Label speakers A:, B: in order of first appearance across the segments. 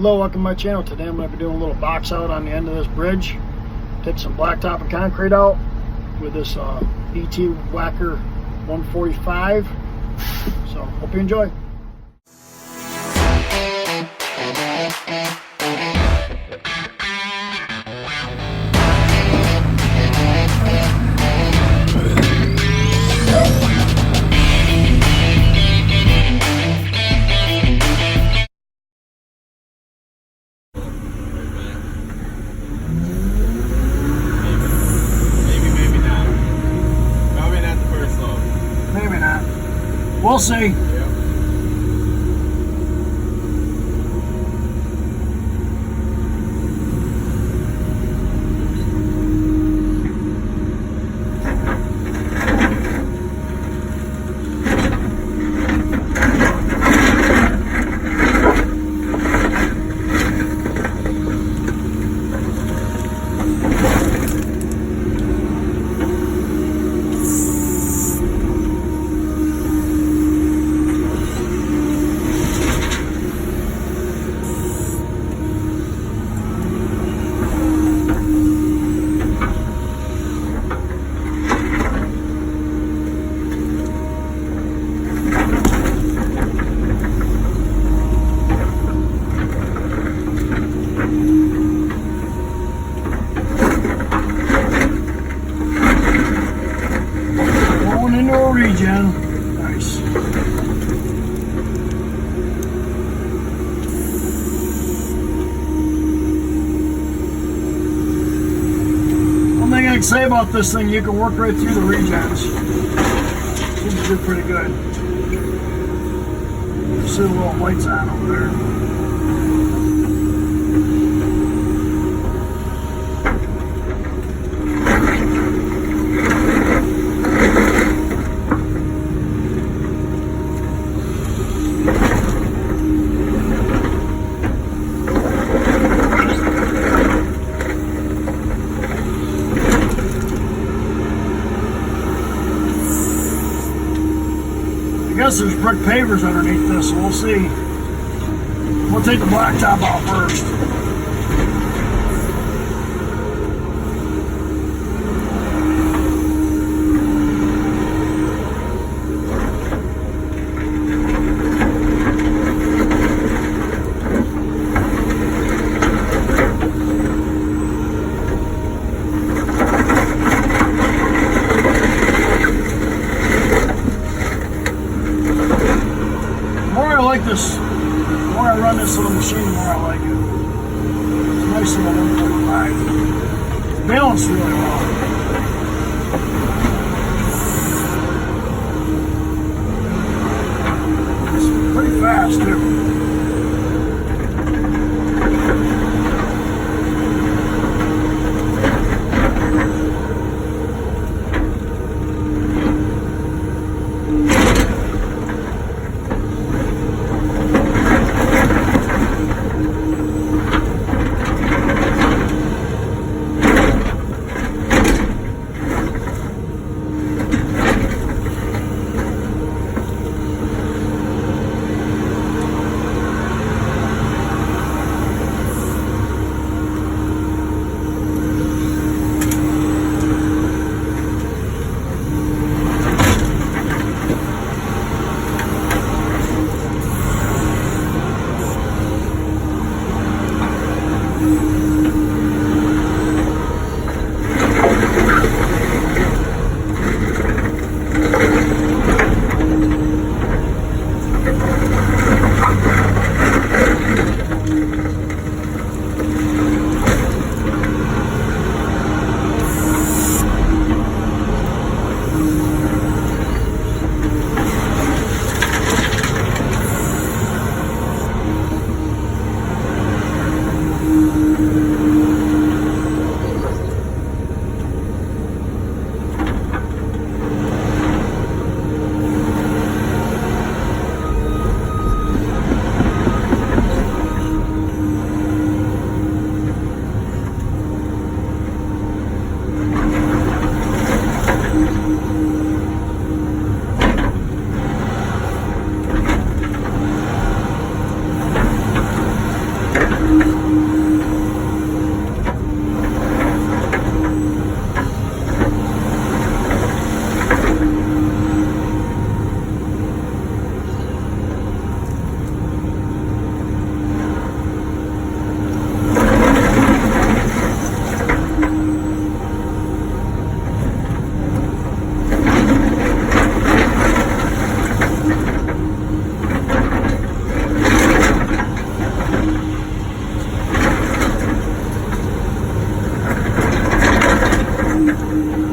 A: Hello, welcome to my channel. Today I'm going to be doing a little box out on the end of this bridge. Take some blacktop and concrete out with this ET Wacker 145. So, hope you enjoy. We'll see. Regen. Nice. One thing I can say about this thing, you can work right through the regens. Seems to do pretty good. You see the little lights on over there. I guess there's brick pavers underneath this, so we'll see. We'll take the blacktop out first. The more I run this little machine, the more I like it. It's a nice little 145. It's balanced really well. It's pretty fast too.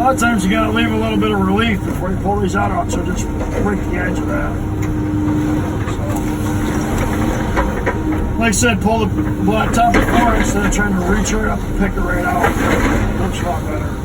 A: lot of times you gotta leave a little bit of relief before you pull these out, so just break the edge of that. So, like I said, pull the black top before instead of trying to reach right up and pick it right out. Looks a lot better.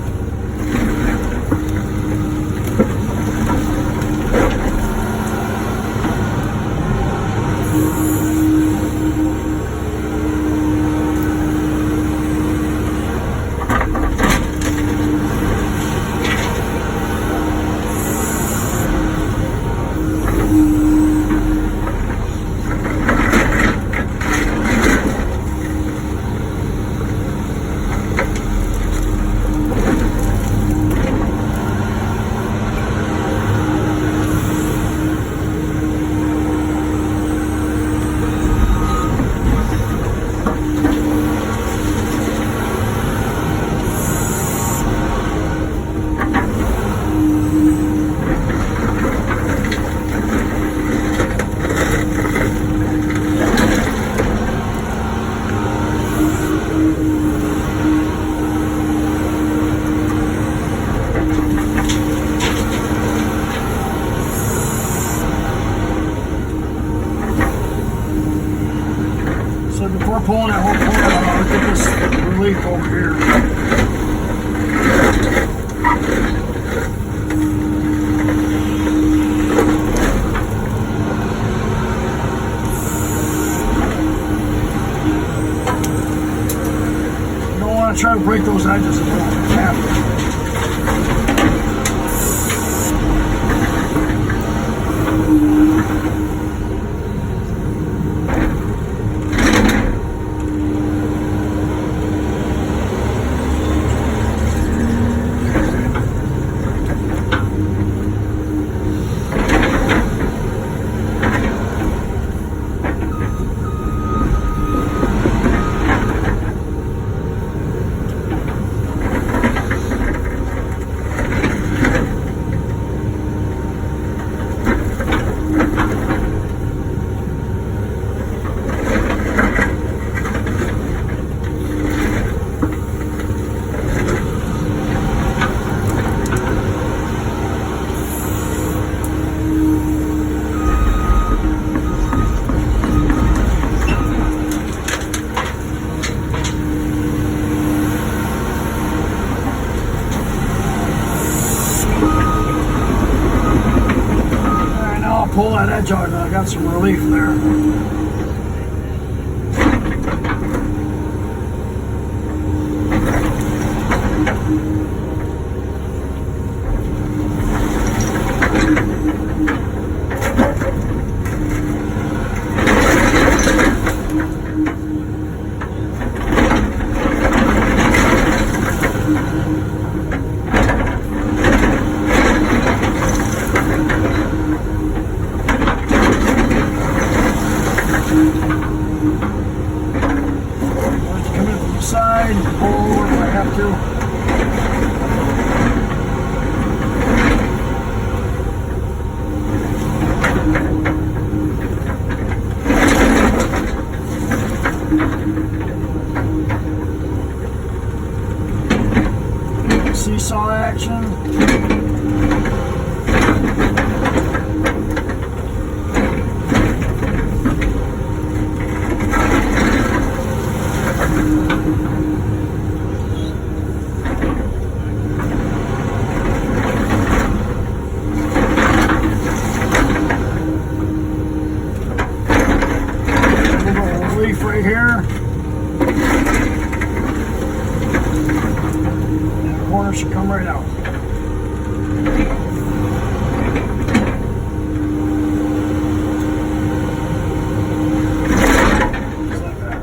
A: Before pulling that whole part out, I'll get this relief over here. You don't want to try to break those edges until you have to. Pull that edge out, and I got some relief there. Side, pull over if I have to. Seesaw action. Right here. And the corner should come right out. Just like that.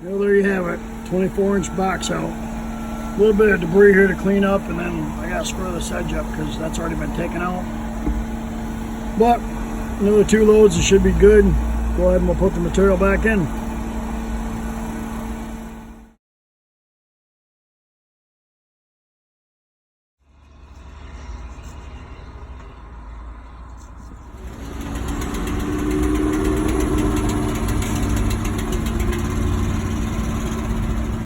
A: Well, there you have it, 24-inch box out. A little bit of debris here to clean up, and then I gotta square this edge up because that's already been taken out. But another 2 loads, it should be good. Go ahead and we'll put the material back in.